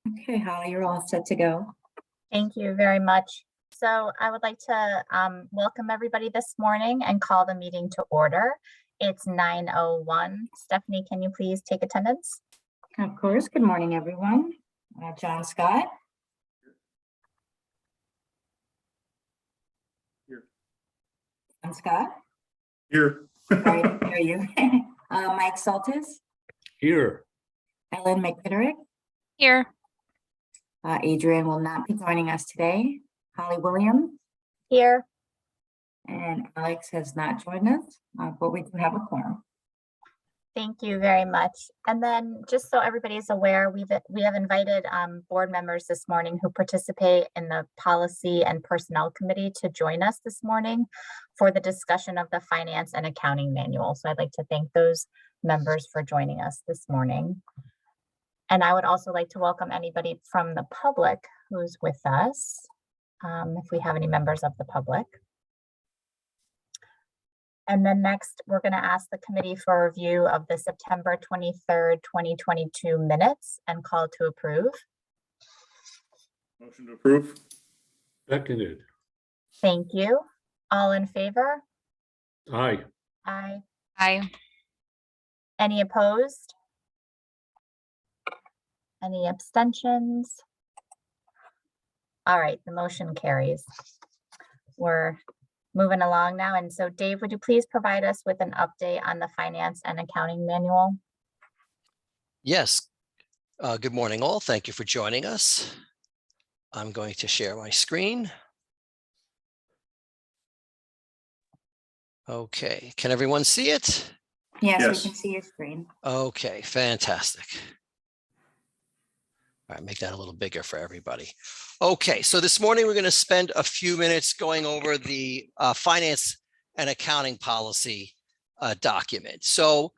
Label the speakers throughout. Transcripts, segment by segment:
Speaker 1: Okay, Holly, you're all set to go.
Speaker 2: Thank you very much. So I would like to welcome everybody this morning and call the meeting to order. It's 9:01. Stephanie, can you please take attendance?
Speaker 1: Of course. Good morning, everyone. John Scott.
Speaker 3: Here.
Speaker 1: John Scott.
Speaker 3: Here.
Speaker 1: Sorry to hear you. Mike Saltis.
Speaker 3: Here.
Speaker 1: Ellen McPitterick.
Speaker 4: Here.
Speaker 1: Adrian will not be joining us today. Holly Williams.
Speaker 2: Here.
Speaker 1: And Alex has not joined us, but we do have a quorum.
Speaker 2: Thank you very much. And then just so everybody is aware, we have invited board members this morning who participate in the Policy and Personnel Committee to join us this morning for the discussion of the Finance and Accounting Manual. So I'd like to thank those members for joining us this morning. And I would also like to welcome anybody from the public who's with us, if we have any members of the public. And then next, we're going to ask the committee for a review of the September 23rd, 2022 minutes and call to approve.
Speaker 3: Motion to approve. Seconded.
Speaker 2: Thank you. All in favor?
Speaker 3: Aye.
Speaker 2: Aye.
Speaker 4: Aye.
Speaker 2: Any opposed? Any abstentions? All right, the motion carries. We're moving along now. And so Dave, would you please provide us with an update on the Finance and Accounting Manual?
Speaker 5: Yes. Good morning, all. Thank you for joining us. I'm going to share my screen. Okay, can everyone see it?
Speaker 1: Yes,
Speaker 3: Yes.
Speaker 1: we can see your screen.
Speaker 5: Okay, fantastic. All right, make that a little bigger for everybody. Okay, so this morning we're going to spend a few minutes going over the finance and accounting policy document. So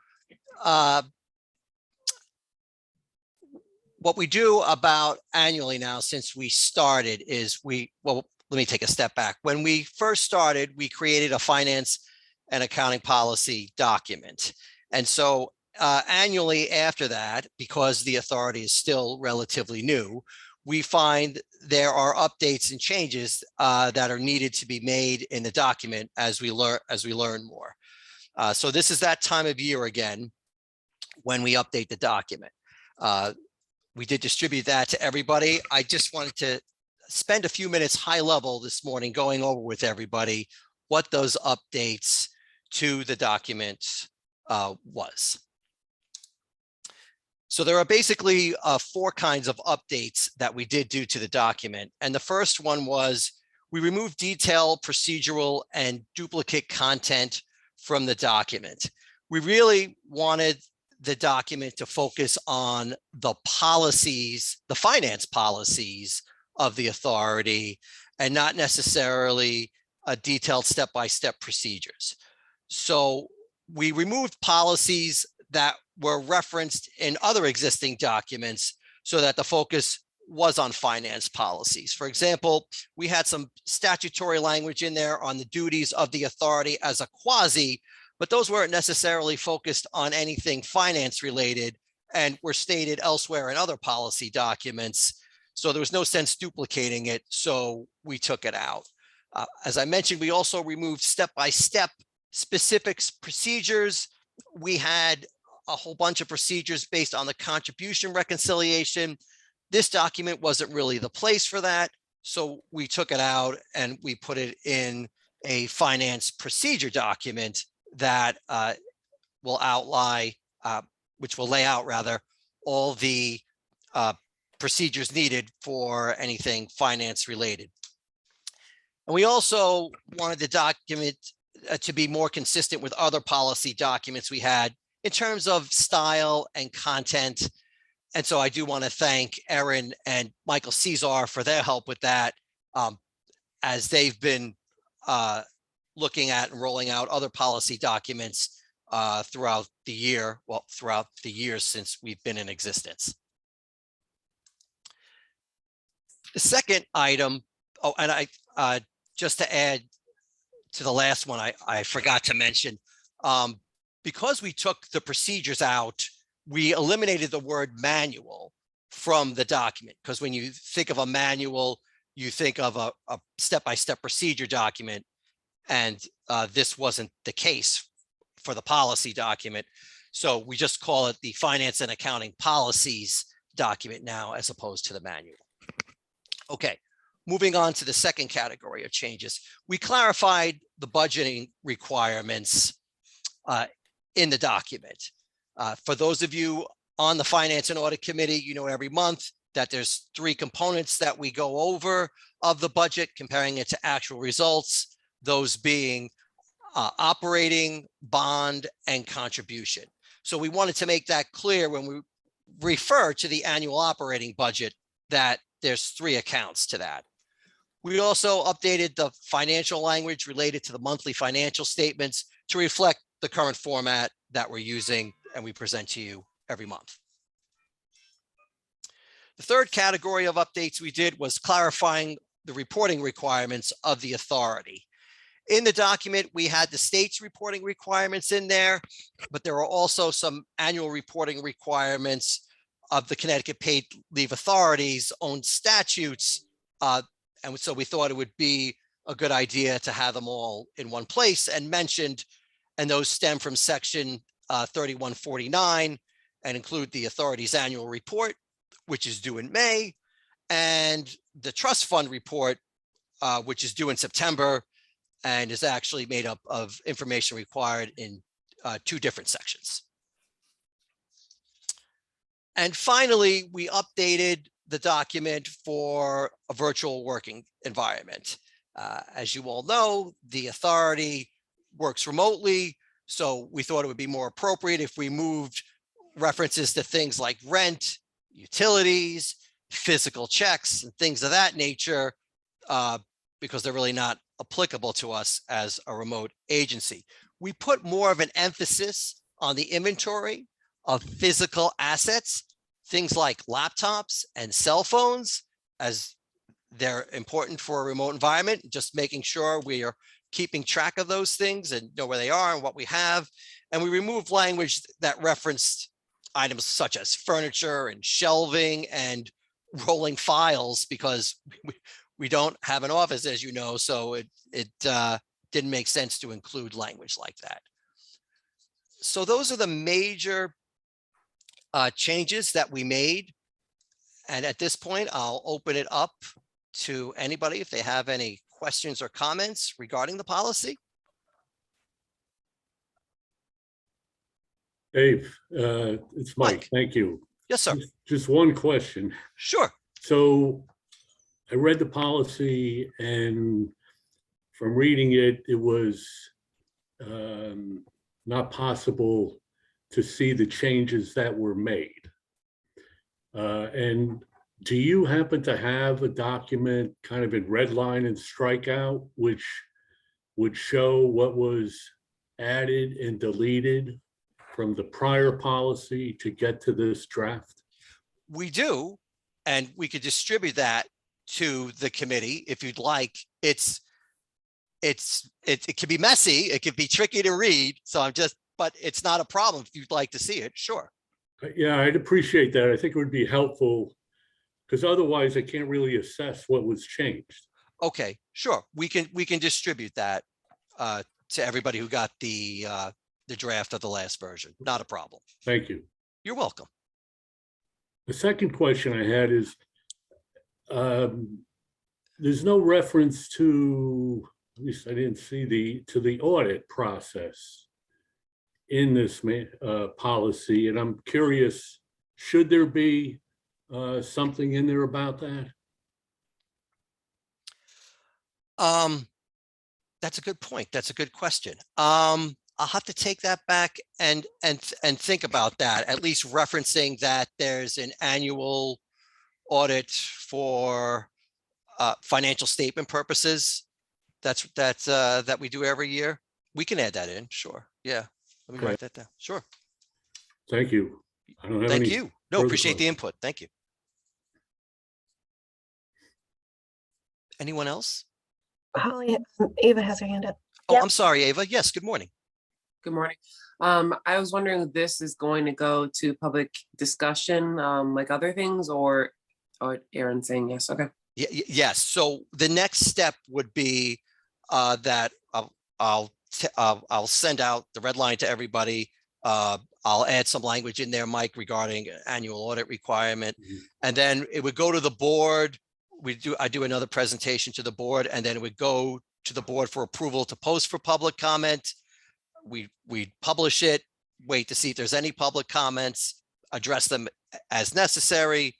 Speaker 5: what we do about annually now since we started is well, let me take a step back. When we first started, we created a finance and accounting policy document. And so annually after that, because the authority is still relatively new, we find there are updates and changes that are needed to be made in the document as we learn more. So this is that time of year again when we update the document. We did distribute that to everybody. I just wanted to spend a few minutes high level this morning going over with everybody what those updates to the document was. So there are basically 4 kinds of updates that we did do to the document. And the first one was we removed detailed, procedural, and duplicate content from the document. We really wanted the document to focus on the policies, the finance policies of the authority, and not necessarily a detailed step-by-step procedures. So we removed policies that were referenced in other existing documents so that the focus was on finance policies. For example, we had some statutory language in there on the duties of the authority as a quasi, but those weren't necessarily focused on anything finance related and were stated elsewhere in other policy documents. So there was no sense duplicating it, so we took it out. As I mentioned, we also removed step-by-step specific procedures. We had a whole bunch of procedures based on the contribution reconciliation. This document wasn't really the place for that, so we took it out and we put it in a finance procedure document that will outline, which will lay out rather, all the procedures needed for anything finance related. And we also wanted the document to be more consistent with other policy documents we had in terms of style and content. And so I do want to thank Erin and Michael Cesar for their help with that, as they've been looking at and rolling out other policy documents throughout the year, well, throughout the years since we've been in existence. The second item, oh, and I just to add to the last one, I forgot to mention, because we took the procedures out, we eliminated the word manual from the document. Because when you think of a manual, you think of a step-by-step procedure document. And this wasn't the case for the policy document. So we just call it the finance and accounting policies document now, as opposed to the manual. Okay, moving on to the second category of changes. We clarified the budgeting requirements in the document. For those of you on the Finance and Audit Committee, you know every month that there's 3 components that we go over of the budget, comparing it to actual results, those being operating, bond, and contribution. So we wanted to make that clear when we refer to the annual operating budget that there's 3 accounts to that. We also updated the financial language related to the monthly financial statements to reflect the current format that we're using and we present to you every month. The third category of updates we did was clarifying the reporting requirements of the authority. In the document, we had the state's reporting requirements in there, but there are also some annual reporting requirements of the Connecticut Paid Leave Authority's own statutes. And so we thought it would be a good idea to have them all in one place and mentioned, and those stem from section 3149 and include the authority's annual report, which is due in May, and the trust fund report, which is due in September and is actually made up of information required in 2 different sections. And finally, we updated the document for a virtual working environment. As you all know, the authority works remotely, so we thought it would be more appropriate if we moved references to things like rent, utilities, physical checks, and things of that nature, because they're really not applicable to us as a remote agency. We put more of an emphasis on the inventory of physical assets, things like laptops and cell phones, as they're important for a remote environment, just making sure we are keeping track of those things and know where they are and what we have. And we removed language that referenced items such as furniture and shelving and rolling files, because we don't have an office, as you know, so it didn't make sense to include language like that. So those are the major changes that we made. And at this point, I'll open it up to anybody if they have any questions or comments regarding the policy.
Speaker 3: Dave, it's Mike. Thank you.
Speaker 5: Yes, sir.
Speaker 3: Just one question.
Speaker 5: Sure.
Speaker 3: So I read the policy, and from reading it, it was not possible to see the changes that were made. And do you happen to have a document kind of in red line and strikeout, which would show what was added and deleted from the prior policy to get to this draft?
Speaker 5: We do, and we could distribute that to the committee if you'd like. It can be messy, it can be tricky to read, so but it's not a problem if you'd like to see it. Sure.
Speaker 3: Yeah, I'd appreciate that. I think it would be helpful, because otherwise I can't really assess what was changed.
Speaker 5: Okay, sure. We can distribute that to everybody who got the draft of the last version. Not a problem.
Speaker 3: Thank you.
Speaker 5: You're welcome.
Speaker 3: The second question I had is, there's no reference to, at least I didn't see to the audit process in this policy, and I'm curious, should there be something in there about that?
Speaker 5: That's a good point. That's a good question. I'll have to take that back and think about that, at least referencing that there's an annual audit for financial statement purposes. That we do every year. We can add that in. Sure. Yeah. Let me write that down. Sure.
Speaker 3: Thank you. I don't have
Speaker 5: Thank
Speaker 3: any
Speaker 5: you. No,
Speaker 3: further
Speaker 5: appreciate the
Speaker 3: questions.
Speaker 5: input. Thank you. Anyone else?
Speaker 4: Holly, Ava has her hand up.
Speaker 5: Oh,
Speaker 4: Yep.
Speaker 5: I'm sorry, Ava. Yes, good morning.
Speaker 4: Good morning. I was wondering if this is going to go to public discussion, like other things, or Aaron saying yes, okay.
Speaker 5: Yes, so the next step would be that I'll send out the red line to everybody. I'll add some language in there, Mike, regarding annual audit requirement. And then it would go to the board. I do another presentation to the board, and then it would go to the board for approval to post for public comment. We publish it, wait to see if there's any public comments, address them as necessary,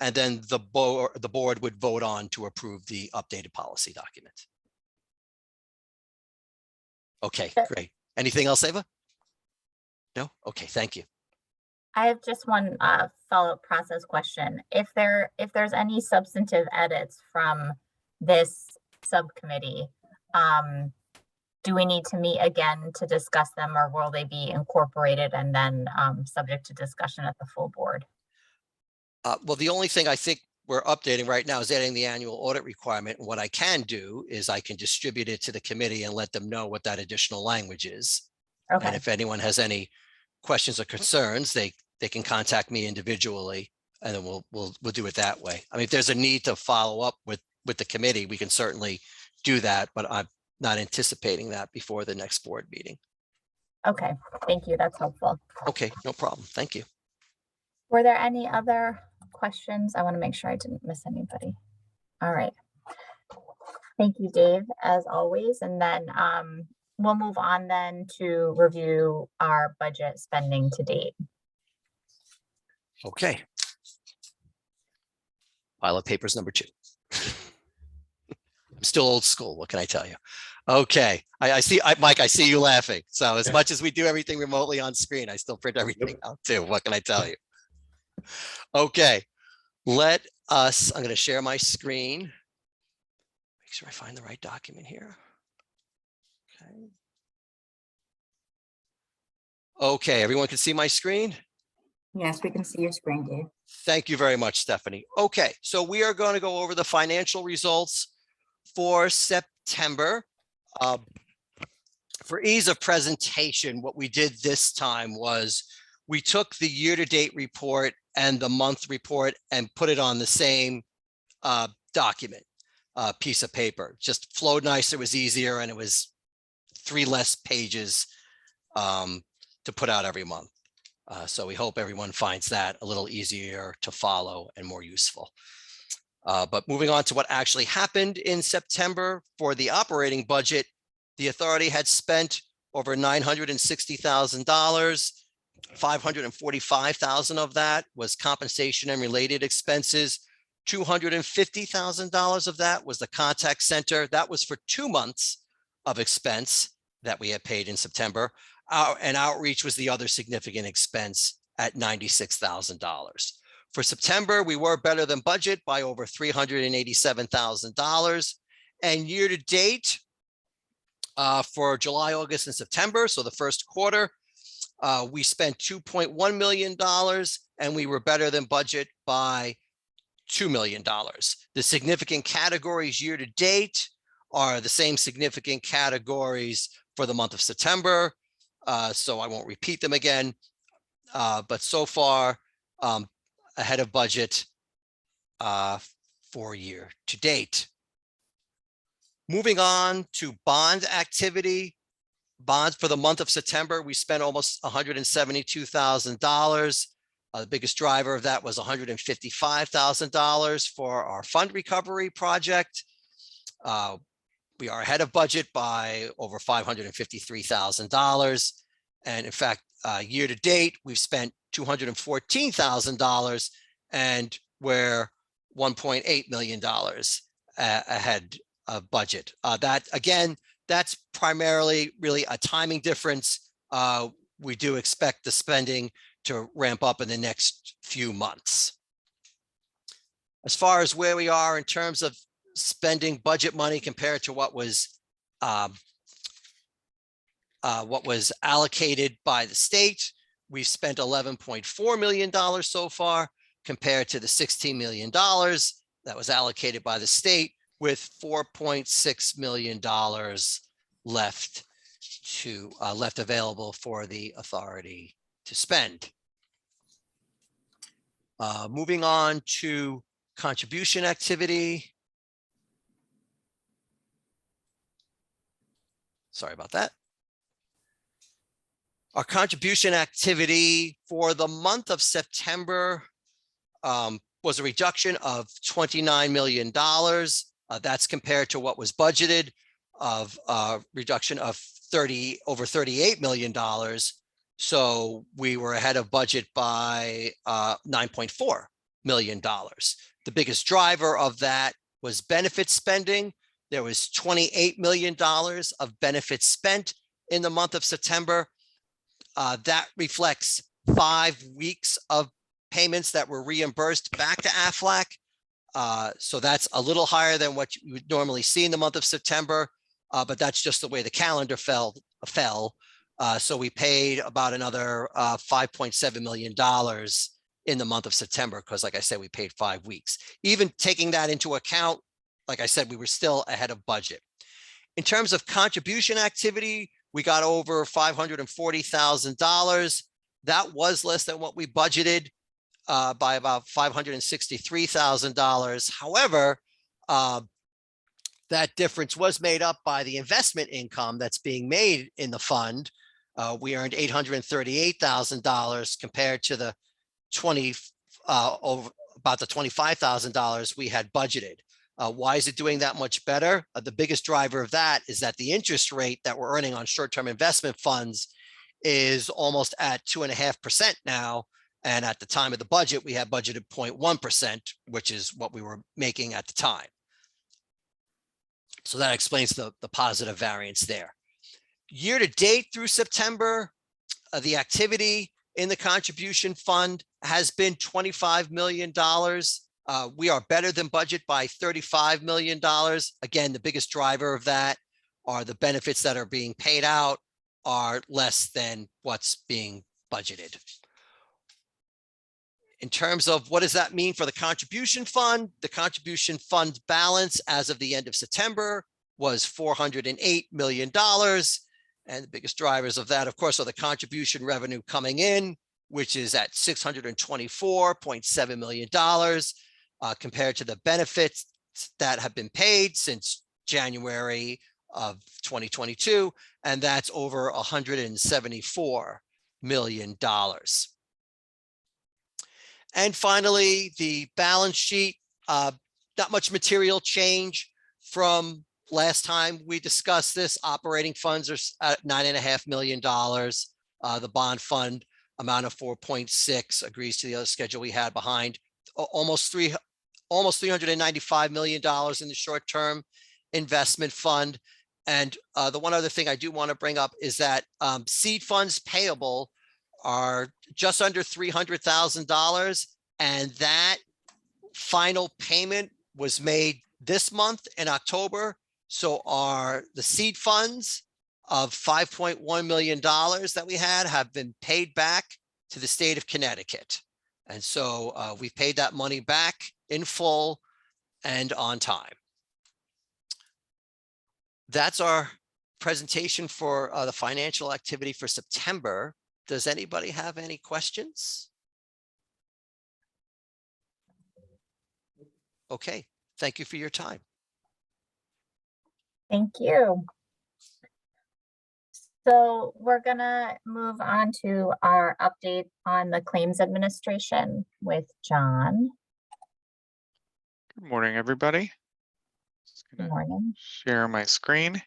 Speaker 5: and then the board would vote on to approve the updated policy document. Okay, great. Anything else, Ava? No? Okay, thank you.
Speaker 2: I have just one follow-up process question. If there's any substantive edits from this subcommittee, do we need to meet again to discuss them, or will they be incorporated and then subject to discussion at the full board?
Speaker 5: Well, the only thing I think we're updating right now is adding the annual audit requirement. And what I can do is I can distribute it to the committee and let them know what that additional language is. And
Speaker 2: Okay,
Speaker 5: if anyone has any questions or concerns, they can contact me individually, and then we'll do it that way. I mean, if there's a need to follow up with the committee, we can certainly do that, but I'm not anticipating that before the next board meeting.
Speaker 2: okay, thank you, that's helpful.
Speaker 5: Okay, no problem. Thank you.
Speaker 2: Were there any other questions? I want to make sure I didn't miss anybody. All right. Thank you, Dave, as always. And then we'll move on then to review our budget spending to date.
Speaker 5: Okay. Pile of papers number 2. I'm still old school. What can I tell you? Okay. I see, Mike, I see you laughing. So as much as we do everything remotely on screen, I still print everything out too. What can I tell you? Okay. I'm going to share my screen. Make sure I find the right document here. Okay. Okay, everyone can see my screen?
Speaker 1: Yes, we can see your screen, Dave.
Speaker 5: Thank you very much, Stephanie. Okay, so we are going to go over the financial results for September. For ease of presentation, what we did this time was we took the year-to-date report and the month report and put it on the same document, piece of paper. Just flowed nicer, was easier, and it was 3 less pages to put out every month. So we hope everyone finds that a little easier to follow and more useful. But moving on to what actually happened in September for the operating budget, the authority had spent over $960,000. $545,000 of that was compensation and related expenses. $250,000 of that was the contact center. That was for 2 months of expense that we had paid in September. And outreach was the other significant expense at $96,000. For September, we were better than budget by over $387,000. And year to date, for July, August, and September, so the first quarter, we spent $2.1 million, and we were better than budget by $2 million. The significant categories year to date are the same significant categories for the month of September. So I won't repeat them again, but so far ahead of budget for year to date. Moving on to bond activity. Bonds for the month of September, we spent almost $172,000. The biggest driver of that was $155,000 for our fund recovery project. We are ahead of budget by over $553,000. And in fact, year to date, we've spent $214,000 and we're $1.8 million ahead of budget. That again, that's primarily really a timing difference. We do expect the spending to ramp up in the next few months. As far as where we are in terms of spending budget money compared to what was allocated by the state, we've spent $11.4 million so far compared to the $16 million that was allocated by the state, with $4.6 million left left available for the authority to spend. Moving on to contribution activity. Sorry about that. Our contribution activity for the month of September was a reduction of $29 million. That's compared to what was budgeted of a reduction of over $38 million. So we were ahead of budget by $9.4 million. The biggest driver of that was benefit spending. There was $28 million of benefits spent in the month of September. That reflects 5 weeks of payments that were reimbursed back to AFLAC. So that's a little higher than what you would normally see in the month of September, but that's just the way the calendar fell. So we paid about another $5.7 million in the month of September, because like I said, we paid 5 weeks. Even taking that into account, like I said, we were still ahead of budget. In terms of contribution activity, we got over $540,000. That was less than what we budgeted by about $563,000. However, that difference was made up by the investment income that's being made in the fund. We earned $838,000 compared to the about the $25,000 we had budgeted. Why is it doing that much better? The biggest driver of that is that the interest rate that we're earning on short-term investment funds is almost at 2.5% now. And at the time of the budget, we had budgeted 0.1%, which is what we were making at the time. So that explains the positive variance there. Year to date through September, the activity in the contribution fund has been $25 million. We are better than budget by $35 million. Again, the biggest driver of that are the benefits that are being paid out are less than what's being budgeted. In terms of what does that mean for the contribution fund balance as of the end of September was $408 million. And the biggest drivers of that, of course, are the contribution revenue coming in, which is at $624.7 million. Compared to the benefits that have been paid since January of 2022, and that's over $174 million. And finally, the balance sheet, not much material change from last time we discussed this. Operating funds are at $9.5 million. The bond fund amount of 4.6 agrees to the other schedule we had behind. Almost $395 million in the short-term investment fund. And the one other thing I do want to bring up is that seed funds payable are just under $300,000. And that final payment was made this month in October. So the seed funds of $5.1 million that we had have been paid back to the state of Connecticut. And so we've paid that money back in full and on time. That's our presentation for the financial activity for September. Does anybody have any questions? Okay, thank you for your time.
Speaker 2: Thank you. So we're gonna move on to our update on the claims administration with John.
Speaker 6: Good morning, everybody. Just
Speaker 2: Good
Speaker 6: gonna
Speaker 2: morning.
Speaker 6: share my screen.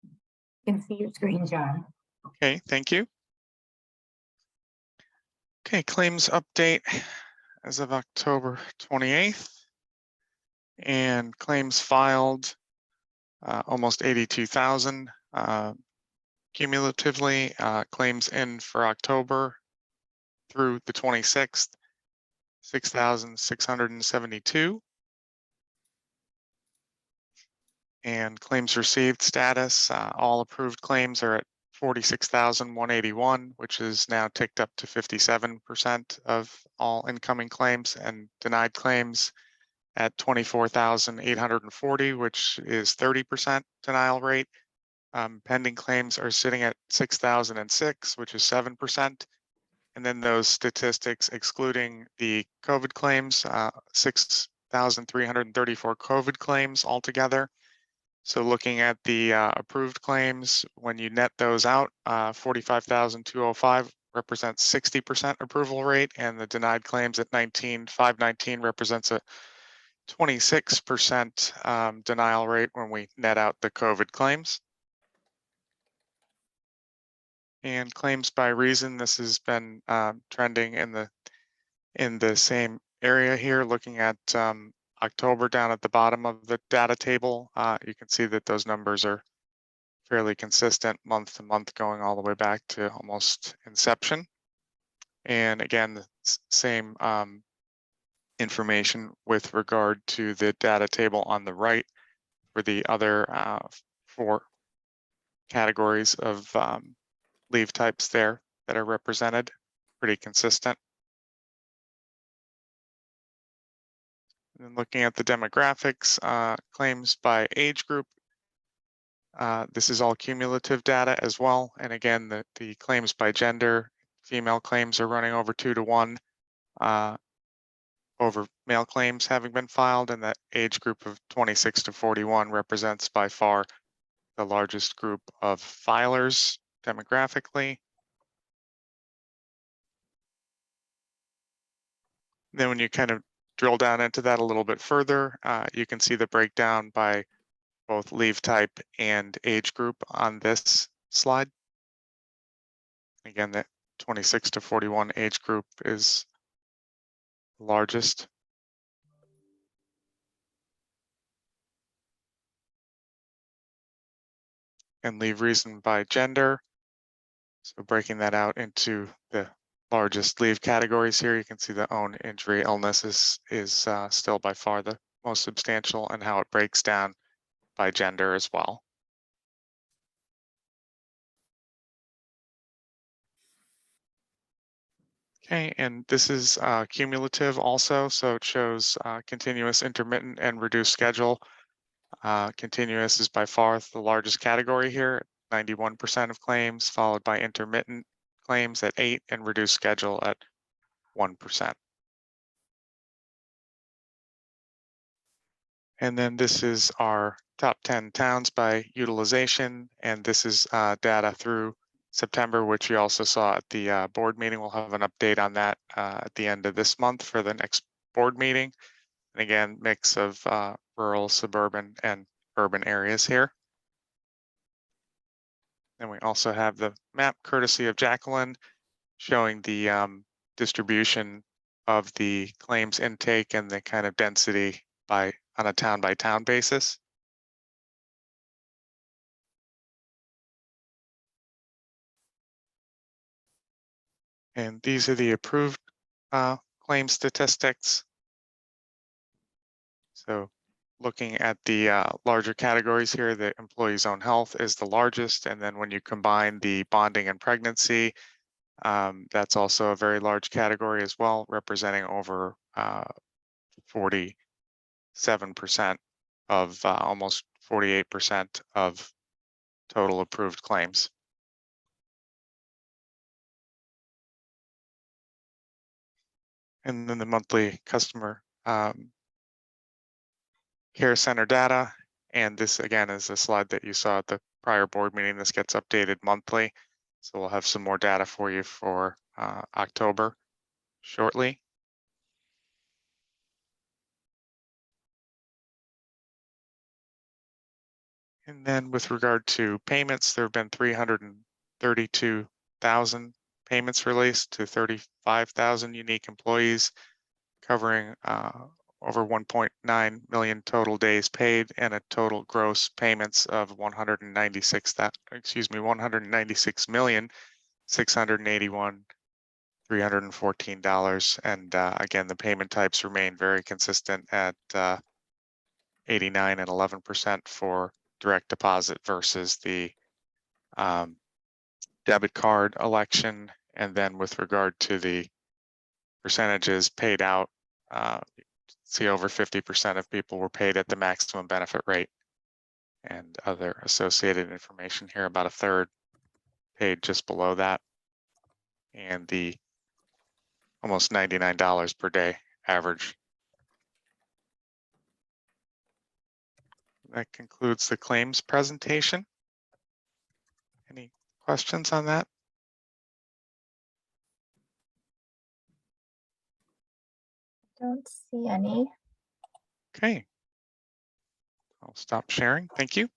Speaker 1: You can see your screen, John.
Speaker 6: Okay, thank you. Okay, claims update as of October 28th. And claims filed almost 82,000 cumulatively. Claims in for October through the 26th, 6,672. And claims received status, all approved claims are at 46,181, which is now ticked up to 57% of all incoming claims, and denied claims at 24,840, which is 30% denial rate. Pending claims are sitting at 6,006, which is 7%. And then those statistics excluding the COVID claims, 6,334 COVID claims altogether. So looking at the approved claims, when you net those out, 45,205 represents 60% approval rate, and the denied claims at 19,519 represents a 26% denial rate when we net out the COVID claims. And claims by reason, this has been trending in the same area here. Looking at October down at the bottom of the data table, you can see that those numbers are fairly consistent month to month, going all the way back to almost inception. And again, the same information with regard to the data table on the right for the other 4 categories of leave types there that are represented, pretty consistent. And then looking at the demographics, claims by age group, this is all cumulative data as well. And again, the claims by gender, female claims are running over 2 to 1 over male claims having been filed, and that age group of 26 to 41 represents by far the largest group of filers demographically. Then when you kind of drill down into that a little bit further, you can see the breakdown by both leave type and age group on this slide. Again, that 26 to 41 age group is the largest. And leave reason by gender. So breaking that out into the largest leave categories here, you can see the own injury illness is still by far the most substantial, and how it breaks down by gender as well. Okay, and this is cumulative also, so it shows continuous, intermittent, and reduced schedule. Continuous is by far the largest category here, 91% of claims, followed by intermittent claims at 8% and reduced schedule at 1%. And then this is our top 10 towns by utilization, and this is data through September, which we also saw at the board meeting. We'll have an update on that at the end of this month for the next board meeting. And again, mix of rural, suburban, and urban areas here. And we also have the map courtesy of Jacqueline showing the distribution of the claims intake and the kind of density on a town by town basis. And these are the approved claim statistics. So looking at the larger categories here, the employee's own health is the largest. And then when you combine the bonding and pregnancy, that's also a very large category as well, representing over 47% of almost 48% of total approved claims. And then the monthly customer care center data. And this again is a slide that you saw at the prior board meeting. This gets updated monthly. So we'll have some more data for you for October shortly. And then with regard to payments, there have been 332,000 payments released to 35,000 unique employees, covering over 1.9 million total days paid, and a total gross payments of 196,681,314. And again, the payment types remain very consistent at 89 and 11% for direct deposit versus the debit card election. And then with regard to the percentages paid out, see over 50% of people were paid at the maximum benefit rate, and other associated information here, about a third paid just below that, and the almost $99 per day average. That concludes the claims presentation. Any questions on that?
Speaker 2: Don't see any.
Speaker 6: Okay. I'll stop sharing. Thank you.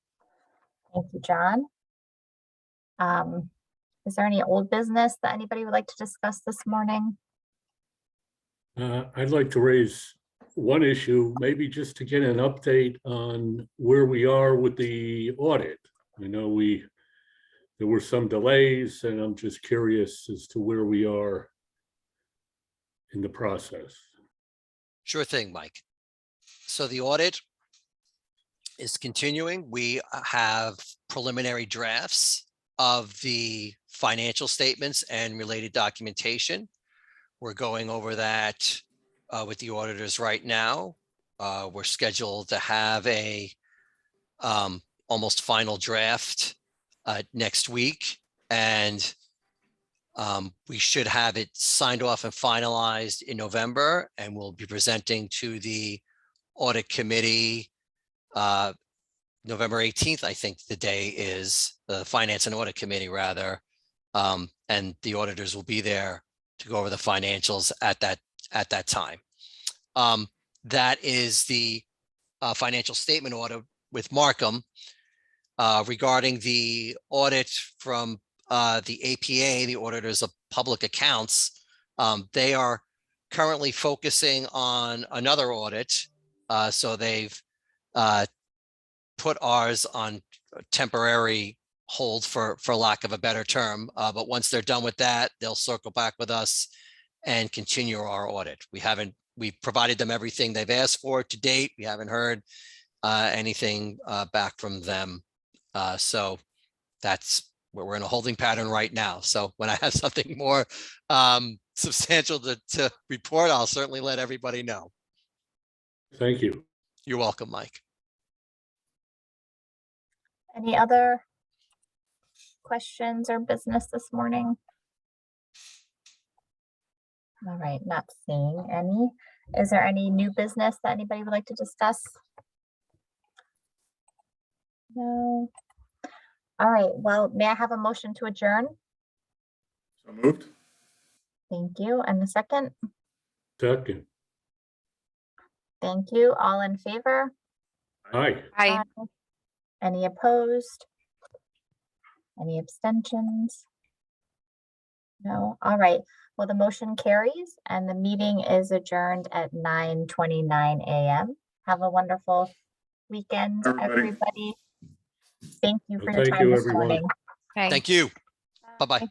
Speaker 2: Thank you, John. Is there any old business that anybody would like to discuss this morning?
Speaker 3: I'd like to raise one issue, maybe just to get an update on where we are with the audit. I know there were some delays, and I'm just curious as to where we are in the process.
Speaker 5: Sure thing, Mike. So the audit is continuing. We have preliminary drafts of the financial statements and related documentation. We're going over that with the auditors right now. We're scheduled to have a almost final draft next week, and we should have it signed off and finalized in November, and we'll be presenting to the audit committee November 18th, I think the day is, the Finance and Audit Committee rather, and the auditors will be there to go over the financials at that time. That is the financial statement audit with Markham. Regarding the audit from the APA, the Auditors of Public Accounts, they are currently focusing on another audit. So they've put ours on temporary hold, for lack of a better term. But once they're done with that, they'll circle back with us and continue our audit. We've provided them everything they've asked for to date. We haven't heard anything back from them. So that's where we're in a holding pattern right now. So when I have something more substantial to report, I'll certainly let everybody know.
Speaker 3: Thank you.
Speaker 5: You're welcome, Mike.
Speaker 2: Any other questions or business this morning? All right, not seeing any. Is there any new business that anybody would like to discuss? No. All right, well, may I have a motion to adjourn?
Speaker 7: So moved.
Speaker 2: Thank you. And the second?
Speaker 3: Second.
Speaker 2: Thank you. All in favor?
Speaker 3: Aye.
Speaker 2: Aye. Any opposed? Any abstentions? No. All right. Well, the motion carries and the meeting is adjourned at 9:29 a.m. Have a wonderful weekend, everybody. Thank you for your
Speaker 3: Thank
Speaker 2: time
Speaker 3: you,
Speaker 2: this
Speaker 3: everyone.
Speaker 2: morning.
Speaker 5: Thank you. Bye-bye.